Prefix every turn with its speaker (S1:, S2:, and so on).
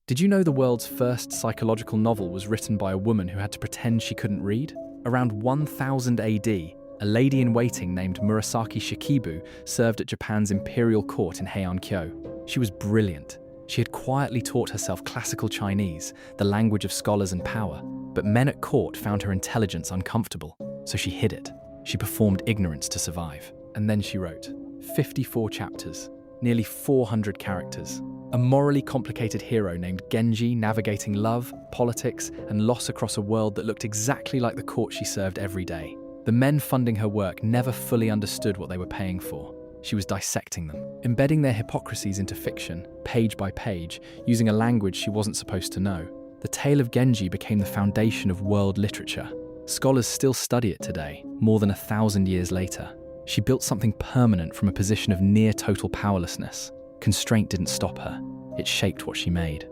S1: Did you know the world's first psychological novel was written by a woman who had to pretend she couldn't read? Around 1000 AD, a lady-in-waiting named Murasaki Shikibu served at Japan's imperial court in Heian-kyo. She was brilliant. She had quietly taught herself classical Chinese, the language of scholars and power, but men at court found her intelligence uncomfortable, so she hid it. She performed ignorance to survive. And then she wrote 54 chapters, nearly 400 characters. A morally complicated hero named Genji navigating love, politics, and loss across a world that looked exactly like the court she served every day. The men funding her work never fully understood what they were paying for. She was dissecting them, embedding their hypocrisies into fiction, page by page, using a language she wasn't supposed to know. The tale of Genji became the foundation of world literature. Scholars still study it today, more than 1,000 years later. She built something permanent from a position of near total powerlessness. Constraint didn't stop her. It shaped what she made.